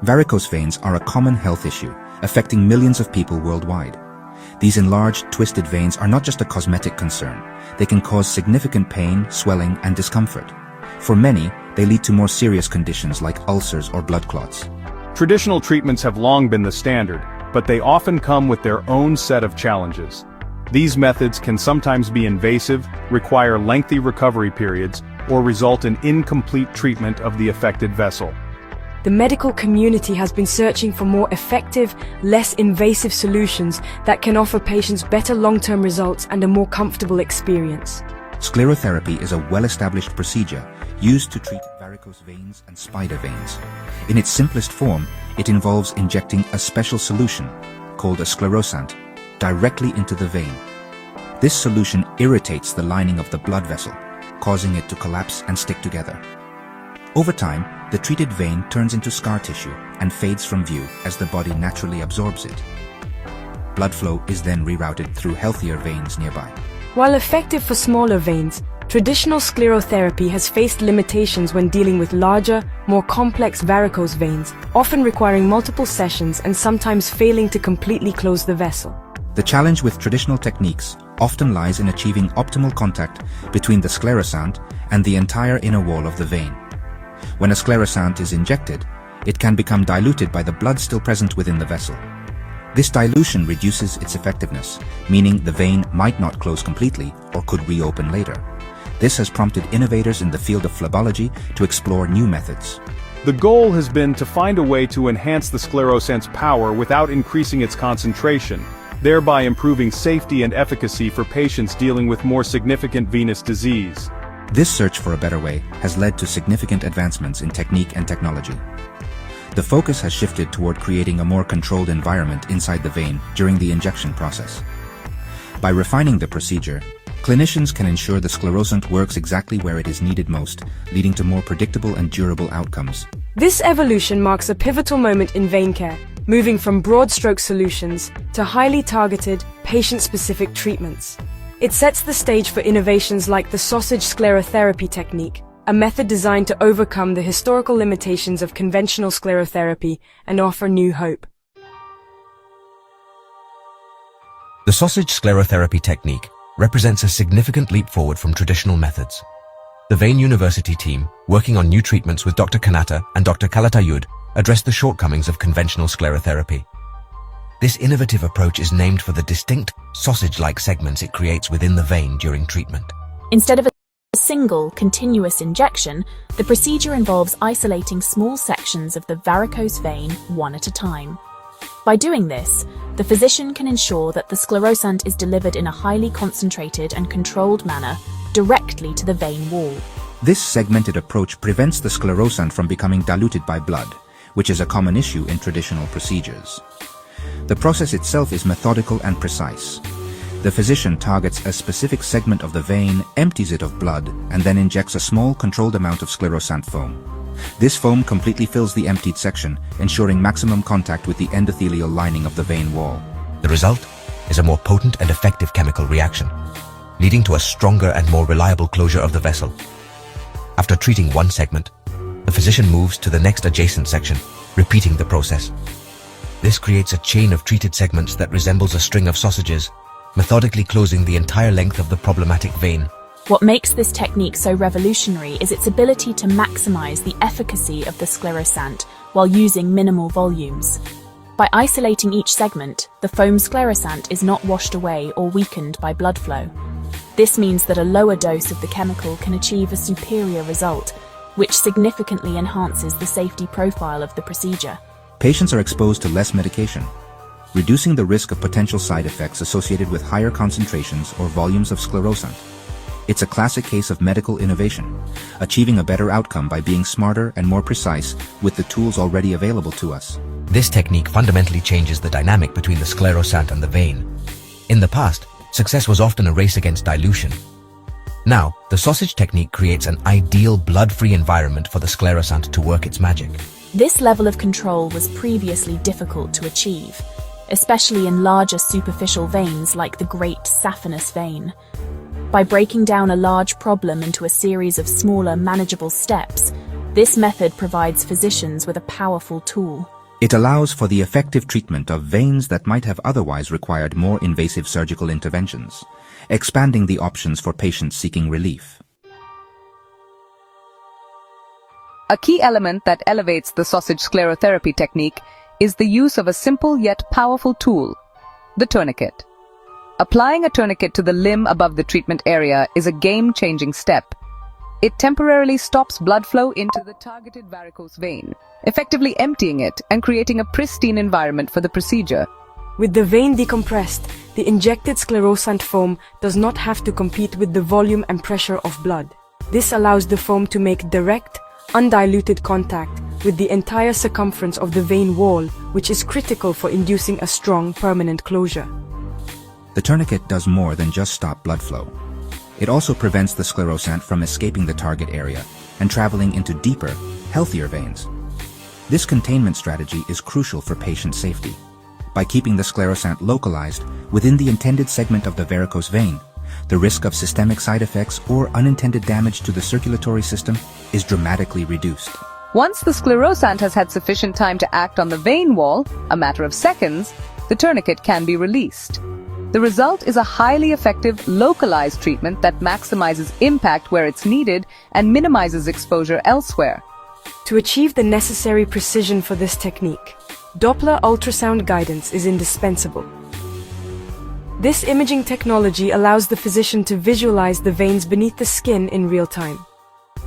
Varicose veins are a common health issue, affecting millions of people worldwide. These enlarged, twisted veins are not just a cosmetic concern. They can cause significant pain, swelling, and discomfort. For many, they lead to more serious conditions like ulcers or blood clots. Traditional treatments have long been the standard, but they often come with their own set of challenges. These methods can sometimes be invasive, require lengthy recovery periods, or result in incomplete treatment of the affected vessel. The medical community has been searching for more effective, less invasive solutions that can offer patients better long-term results and a more comfortable experience. Sclerotherapy is a well-established procedure used to treat varicose veins and spider veins. In its simplest form, it involves injecting a special solution, called a sclerosant, directly into the vein. This solution irritates the lining of the blood vessel, causing it to collapse and stick together. Over time, the treated vein turns into scar tissue and fades from view as the body naturally absorbs it. Blood flow is then rerouted through healthier veins nearby. While effective for smaller veins, traditional sclerotherapy has faced limitations when dealing with larger, more complex varicose veins, often requiring multiple sessions and sometimes failing to completely close the vessel. The challenge with traditional techniques often lies in achieving optimal contact between the sclerosant and the entire inner wall of the vein. When a sclerosant is injected, it can become diluted by the blood still present within the vessel. This dilution reduces its effectiveness, meaning the vein might not close completely or could reopen later. This has prompted innovators in the field of phlebology to explore new methods. The goal has been to find a way to enhance the sclerosant's power without increasing its concentration, thereby improving safety and efficacy for patients dealing with more significant venous disease. This search for a better way has led to significant advancements in technique and technology. The focus has shifted toward creating a more controlled environment inside the vein during the injection process. By refining the procedure, clinicians can ensure the sclerosant works exactly where it is needed most, leading to more predictable and durable outcomes. This evolution marks a pivotal moment in vein care, moving from broad-stroke solutions to highly targeted, patient-specific treatments. It sets the stage for innovations like the sausage sclerotherapy technique, a method designed to overcome the historical limitations of conventional sclerotherapy and offer new hope. The sausage sclerotherapy technique represents a significant leap forward from traditional methods. The Vein University team, working on new treatments with Dr. Canata and Dr. Calatayud, addressed the shortcomings of conventional sclerotherapy. This innovative approach is named for the distinct, sausage-like segments it creates within the vein during treatment. Instead of a single, continuous injection, the procedure involves isolating small sections of the varicose vein one at a time. By doing this, the physician can ensure that the sclerosant is delivered in a highly concentrated and controlled manner directly to the vein wall. This segmented approach prevents the sclerosant from becoming diluted by blood, which is a common issue in traditional procedures. The process itself is methodical and precise. The physician targets a specific segment of the vein, empties it of blood, and then injects a small controlled amount of sclerosant foam. This foam completely fills the emptied section, ensuring maximum contact with the endothelial lining of the vein wall. The result is a more potent and effective chemical reaction, leading to a stronger and more reliable closure of the vessel. After treating one segment, the physician moves to the next adjacent section, repeating the process. This creates a chain of treated segments that resembles a string of sausages, methodically closing the entire length of the problematic vein. What makes this technique so revolutionary is its ability to maximize the efficacy of the sclerosant while using minimal volumes. By isolating each segment, the foam sclerosant is not washed away or weakened by blood flow. This means that a lower dose of the chemical can achieve a superior result, which significantly enhances the safety profile of the procedure. Patients are exposed to less medication, reducing the risk of potential side effects associated with higher concentrations or volumes of sclerosant. It's a classic case of medical innovation, achieving a better outcome by being smarter and more precise with the tools already available to us. This technique fundamentally changes the dynamic between the sclerosant and the vein. In the past, success was often a race against dilution. Now, the sausage technique creates an ideal blood-free environment for the sclerosant to work its magic. This level of control was previously difficult to achieve, especially in larger superficial veins like the great saphenous vein. By breaking down a large problem into a series of smaller, manageable steps, This method provides physicians with a powerful tool. It allows for the effective treatment of veins that might have otherwise required more invasive surgical interventions, expanding the options for patients seeking relief. A key element that elevates the sausage sclerotherapy technique is the use of a simple yet powerful tool, the tourniquet. Applying a tourniquet to the limb above the treatment area is a game-changing step. It temporarily stops blood flow into the targeted varicose vein, effectively emptying it and creating a pristine environment for the procedure. With the vein decompressed, the injected sclerosant foam does not have to compete with the volume and pressure of blood. This allows the foam to make direct, undiluted contact with the entire circumference of the vein wall, which is critical for inducing a strong, permanent closure. The tourniquet does more than just stop blood flow. It also prevents the sclerosant from escaping the target area and traveling into deeper, healthier veins. This containment strategy is crucial for patient safety. By keeping the sclerosant localized within the intended segment of the varicose vein, the risk of systemic side effects or unintended damage to the circulatory system is dramatically reduced. Once the sclerosant has had sufficient time to act on the vein wall, a matter of seconds, the tourniquet can be released. The result is a highly effective, localized treatment that maximizes impact where it's needed and minimizes exposure elsewhere. To achieve the necessary precision for this technique, Doppler ultrasound guidance is indispensable. This imaging technology allows the physician to visualize the veins beneath the skin in real time.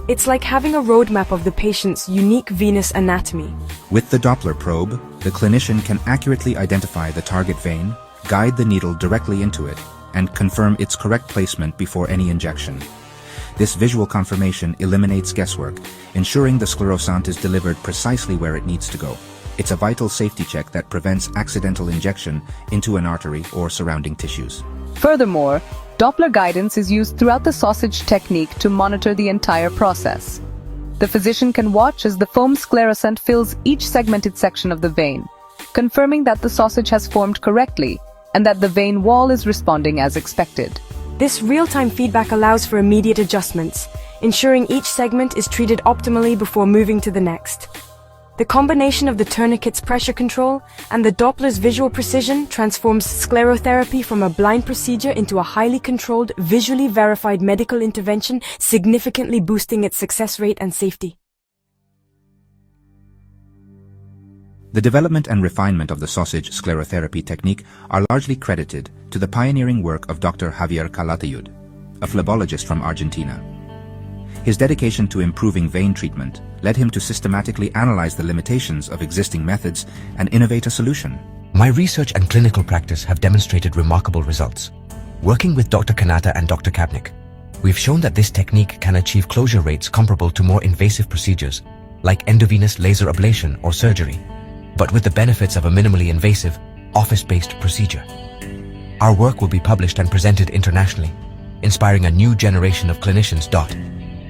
It's like having a roadmap of the patient's unique venous anatomy. With the Doppler probe, the clinician can accurately identify the target vein, guide the needle directly into it, and confirm its correct placement before any injection. This visual confirmation eliminates guesswork, ensuring the sclerosant is delivered precisely where it needs to go. It's a vital safety check that prevents accidental injection into an artery or surrounding tissues. Furthermore, Doppler guidance is used throughout the sausage technique to monitor the entire process. The physician can watch as the foam sclerosant fills each segmented section of the vein, confirming that the sausage has formed correctly and that the vein wall is responding as expected. This real-time feedback allows for immediate adjustments, ensuring each segment is treated optimally before moving to the next. The combination of the tourniquet's pressure control and the Doppler's visual precision transforms sclerotherapy from a blind procedure into a highly controlled, visually verified medical intervention, significantly boosting its success rate and safety. The development and refinement of the sausage sclerotherapy technique are largely credited to the pioneering work of Dr. Javier Calatayud, a phlebologist from Argentina. His dedication to improving vein treatment led him to systematically analyze the limitations of existing methods and innovate a solution. My research and clinical practice have demonstrated remarkable results. Working with Dr. Canata and Dr. Kabnick, we've shown that this technique can achieve closure rates comparable to more invasive procedures, like endovenous laser ablation or surgery, but with the benefits of a minimally invasive, office-based procedure. Our work will be published and presented internationally, inspiring a new generation of clinicians.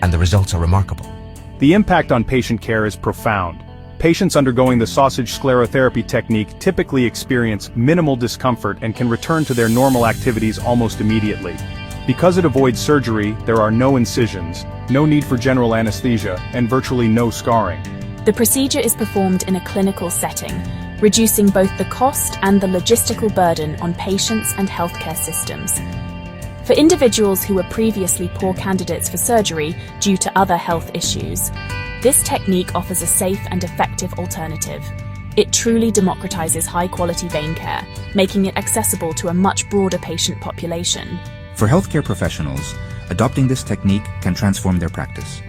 And the results are remarkable. The impact on patient care is profound. Patients undergoing the sausage sclerotherapy technique typically experience minimal discomfort and can return to their normal activities almost immediately. Because it avoids surgery, there are no incisions, no need for general anesthesia, and virtually no scarring. The procedure is performed in a clinical setting, reducing both the cost and the logistical burden on patients and healthcare systems. For individuals who were previously poor candidates for surgery due to other health issues, this technique offers a safe and effective alternative. It truly democratizes high-quality vein care, making it accessible to a much broader patient population. For healthcare professionals, adopting this technique can transform their practice.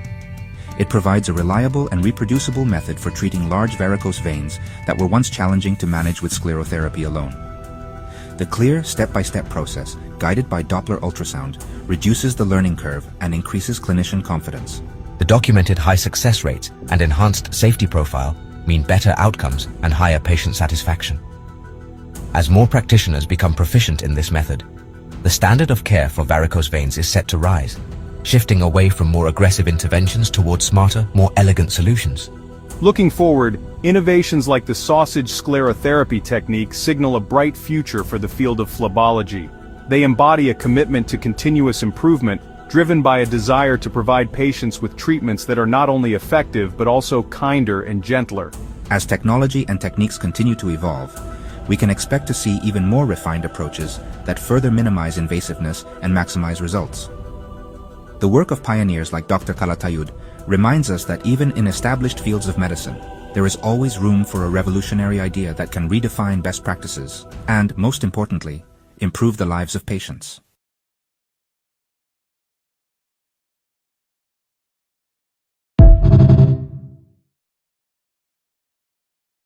It provides a reliable and reproducible method for treating large varicose veins that were once challenging to manage with sclerotherapy alone. The clear, step-by-step process, guided by Doppler ultrasound, reduces the learning curve and increases clinician confidence. The documented high success rates and enhanced safety profile mean better outcomes and higher patient satisfaction. As more practitioners become proficient in this method, the standard of care for varicose veins is set to rise, shifting away from more aggressive interventions towards smarter, more elegant solutions. Looking forward, innovations like the sausage sclerotherapy technique signal a bright future for the field of phlebology. They embody a commitment to continuous improvement, driven by a desire to provide patients with treatments that are not only effective but also kinder and gentler. As technology and techniques continue to evolve, we can expect to see even more refined approaches that further minimize invasiveness and maximize results. The work of pioneers like Dr. Calatayud reminds us that even in established fields of medicine, there is always room for a revolutionary idea that can redefine best practices and, most importantly, improve the lives of patients.